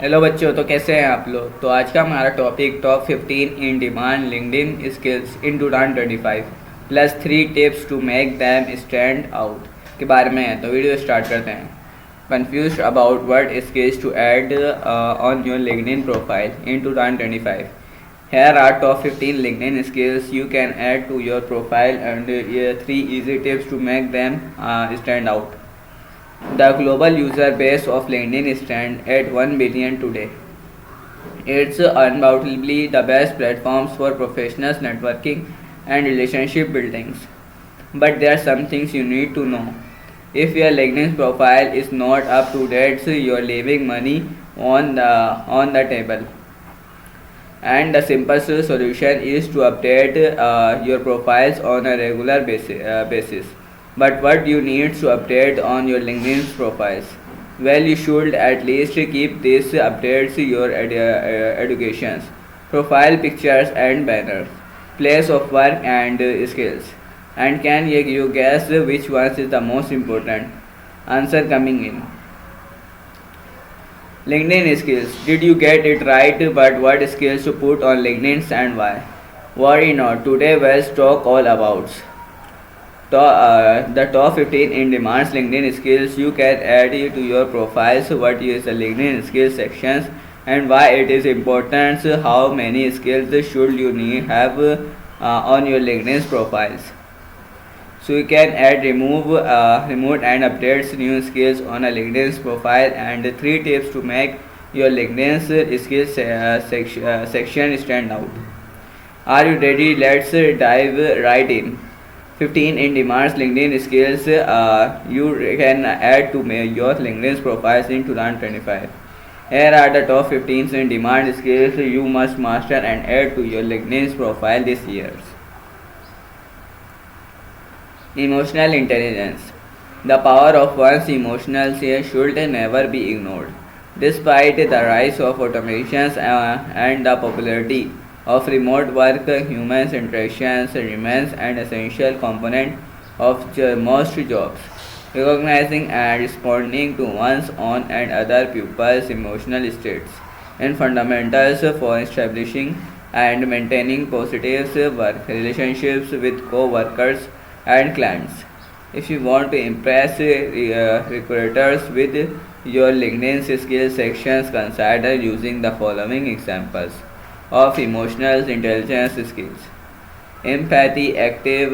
Hello बच्चों, तो कैसे हैं आप लोग। तो आज का हमारा topic top 15 in demand LinkedIn skills in 2025 plus 3 tips to make them stand out के बारे में है। तो वीडियो स्टार्ट करते हैं। Confuse about what skills to add on your LinkedIn profile in 2025? Here are top 15 LinkedIn skills you can add to your profile and 3 easy tips to make them stand out. The global user base of LinkedIn stands at 1 billion today. It's undoubtedly the best platforms for professional networking and relationship building. But there are some things you need to know. If your LinkedIn profile is not up to date, so you're leaving money on the table. And the simplest solution is to update your profiles on a regular basis. But what you need to update on your LinkedIn profiles? Well, you should at least keep these updates your educations, profile pictures and banners, place of work and skills. And can you guess which one is the most important? Answer coming in. LinkedIn skills. Did you get it right? But what skills to put on LinkedIn and why? Worry not. Today we'll talk all about the top 15 in demands LinkedIn skills you can add to your profiles. What is the LinkedIn skills sections and why it is important? How many skills should you have on your LinkedIn profiles? So you can add, remove and updates new skills on a LinkedIn profile, and 3 tips to make your LinkedIn skills section stand out. Are you ready? Let's dive right in. 15 in demands LinkedIn skills you can add to your LinkedIn profiles in 2025. Here are the top 15 in demand skills you must master and add to your LinkedIn profile this year. Emotional intelligence. The power of one's emotional state should never be ignored. Despite the rise of automations and the popularity of remote work, human interactions remains an essential component of most jobs. Recognizing and responding to one's own and other people's emotional states and fundamentals for establishing and maintaining positive work relationships with co-workers and clients. If you want to impress recruiters with your LinkedIn skills sections, consider using the following examples of emotional intelligence skills: empathy, active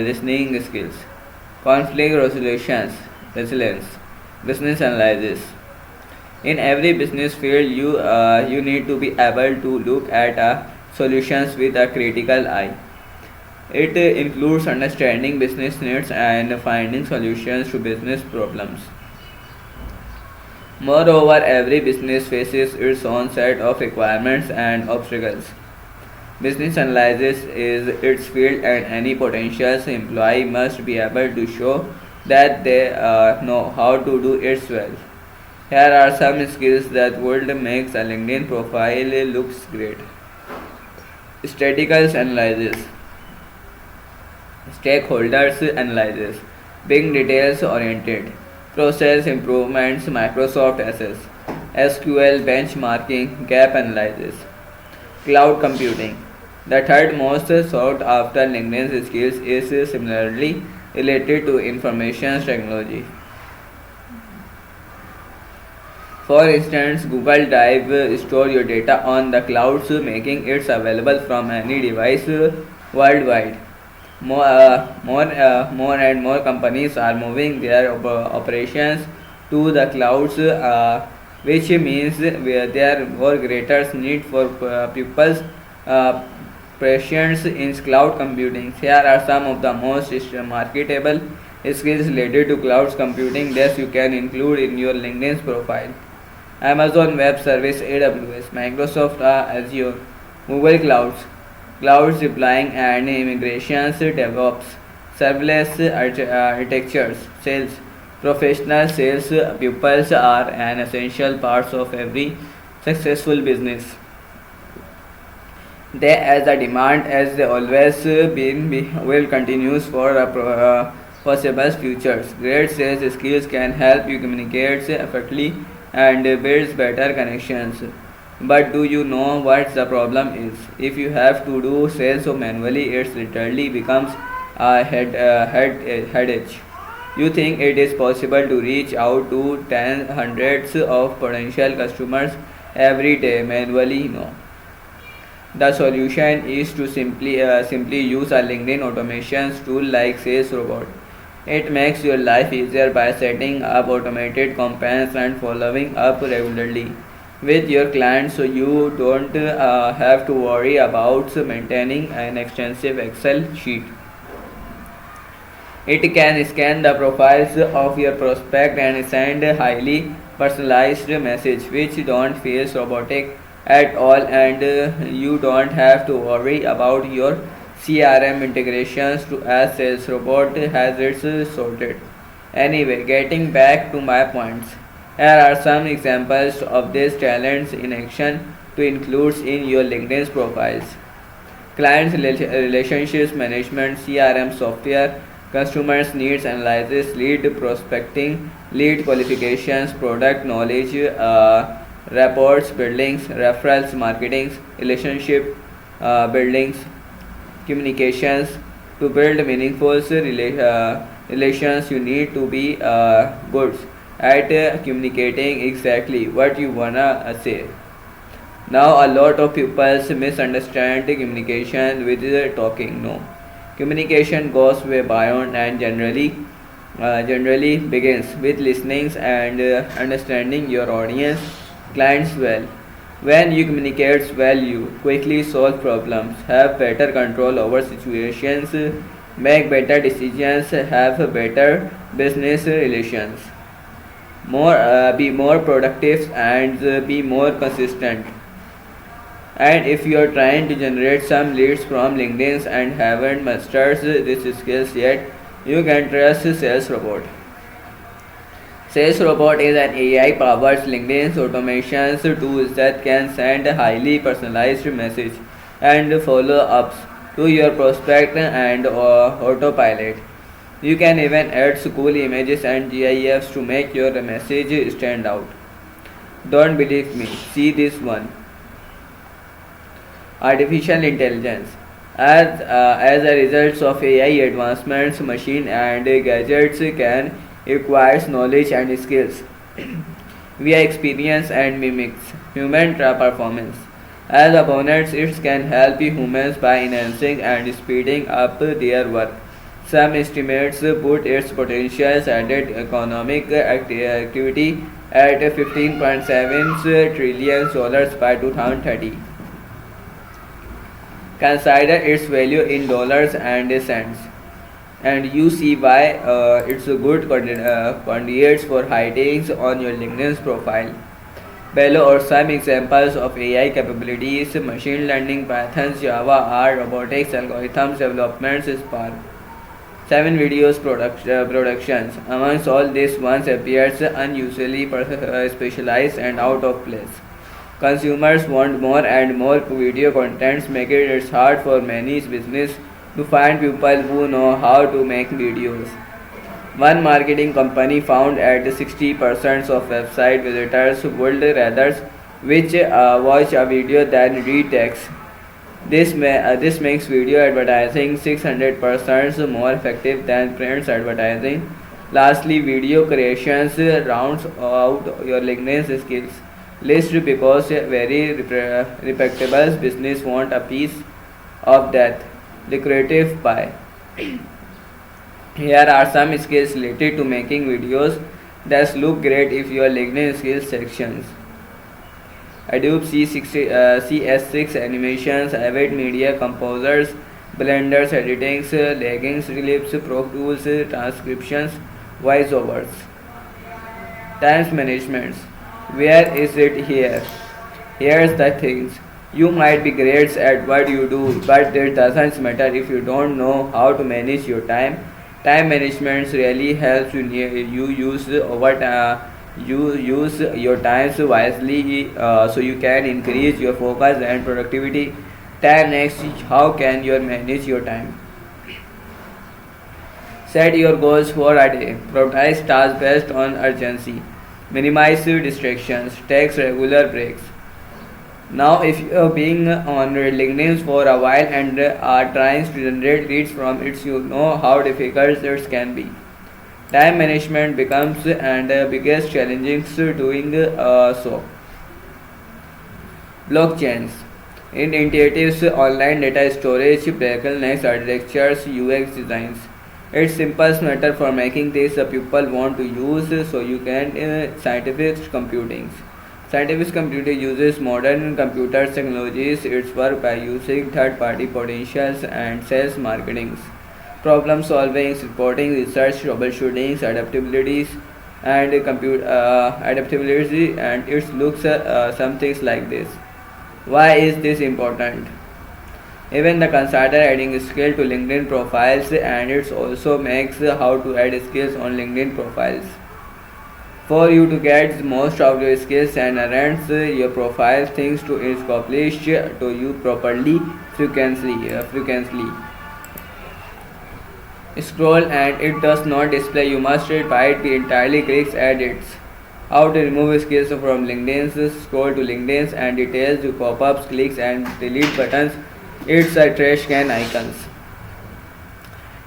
listening skills, conflict resilience, business analysis. In every business field, you need to be able to look at solutions with a critical eye. It includes understanding business needs and finding solutions to business problems. Moreover, every business faces its own set of requirements and obstacles. Business analysis is its field, and any potential employee must be able to show that they know how to do it well. Here are some skills that would make a LinkedIn profile looks great. Statistical analysis, stakeholders analysis, being details oriented, process improvements, Microsoft Access, SQL benchmarking, gap analysis, cloud computing. The third most sought after LinkedIn skills is similarly related to information technology. For instance, Google Drive store your data on the clouds, making it available from any device worldwide. More and more companies are moving their operations to the clouds, which means where there are more greater need for people's presence in cloud computing. Here are some of the most marketable skills related to cloud computing that you can include in your LinkedIn profile: Amazon Web Service (AWS), Microsoft Azure, Google Clouds, clouds deploying and immigrations DevOps, serverless architectures, sales. Professional sales pupils are an essential part of every successful business. They as a demand as they always been will continues for possible futures. Great sales skills can help you communicate effectively and builds better connections. But do you know what the problem is? If you have to do sales so manually, it literally becomes a headache. You think it is possible to reach out to tens, hundreds of potential customers every day manually? No. The solution is to simply use a LinkedIn automations tool like Sales Robot. It makes your life easier by setting up automated campaigns and following up regularly with your clients, so you don't have to worry about maintaining an extensive Excel sheet. It can scan the profiles of your prospect and send a highly personalized message which don't feel robotic at all, and you don't have to worry about your CRM integrations to as sales robot has its sorted. Anyway, getting back to my points. Here are some examples of these talents in action to include in your LinkedIn profiles. Clients relationships management, CRM software, customers needs analysis, lead prospecting, lead qualifications, product knowledge, reports buildings, referrals marketings, relationship buildings, communications. To build meaningful relations, you need to be good at communicating exactly what you wanna say. Now, a lot of people misunderstand communication with talking. No, communication goes way beyond and generally begins with listening and understanding your audience, clients well. When you communicate well, you quickly solve problems, have better control over situations, make better decisions, have better business relations, be more productive, and be more consistent. And if you are trying to generate some leads from LinkedIn and haven't mastered these skills yet, you can trust Sales Robot. Sales Robot is an AI-powered LinkedIn automation tool that can send a highly personalized message and follow-ups to your prospect and autopilot. You can even add cool images and GIFs to make your message stand out. Don't believe me? See this one. Artificial intelligence. As a result of AI advancements, machine and gadgets can acquire knowledge and skills via experience and mimics human performance. As opponents, it can help humans by enhancing and speeding up their work. Some estimates put its potential added economic activity at $15.7 trillion by 2030. Consider its value in dollars and cents, and you see why it's a good candidates for hiding on your LinkedIn profile. Below are some examples of AI capabilities: machine learning, Python, Java, R, robotics, algorithms, developments, Spark. 7 videos productions. Amongst all this, one appears unusually specialized and out of place. Consumers want more and more video contents, making it hard for many businesses to find people who know how to make videos. One marketing company found at 60% of website visitors would rather watch a video than read text. This makes video advertising 600% more effective than print advertising. Lastly, video creations rounds out your LinkedIn skills list because very respectable business want a piece of that lucrative pie. Here are some skills related to making videos that look great if your LinkedIn skills sections. Adobe CS6 animations, Avid Media Composers, Blenders editing, leggings, clips, Pro Tools, transcriptions, voiceovers. Time management. Where is it here? Here's the things. You might be great at what you do, but it doesn't matter if you don't know how to manage your time. Time management really helps you use your times wisely, so you can increase your focus and productivity. 10x, how can you manage your time? Set your goals for a day. Prioritize tasks based on urgency. minimize distractions, takes regular breaks. Now, if you are being on LinkedIn for a while and are trying to generate leads from it, you know how difficult it can be. Time management becomes and biggest challenges doing so. Blockchains in intuitive online data storage, next architectures, UX designs. It's simple matter for making this people want to use so you can scientific computing. Scientific computing uses modern computer technologies. Its work by using third-party potentials and sales marketings, problem solving, reporting, research, troubleshooting, adaptabilities, and adaptability. And it looks some things like this. Why is this important? Even the consider adding skill to LinkedIn profiles, and it also makes how to add skills on LinkedIn profiles. For you to get most of your skills and arrange your profile things to establish to you properly frequently. Scroll and it does not display. You must try it entirely. Clicks edits. How to remove skills from LinkedIn. Scroll to LinkedIn and details, you pop-ups, clicks and delete buttons. It's a trash can icons.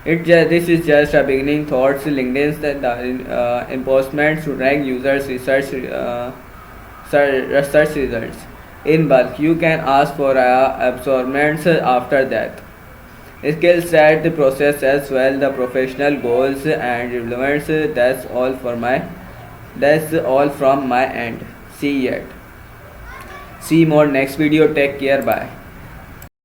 This is just a beginning thoughts. LinkedIn's enforcement to rank users research results in bulk. You can ask for absorbments after that. Skills set the process as well, the professional goals and relevance. That's all from my end. See more next video. Take care. Bye.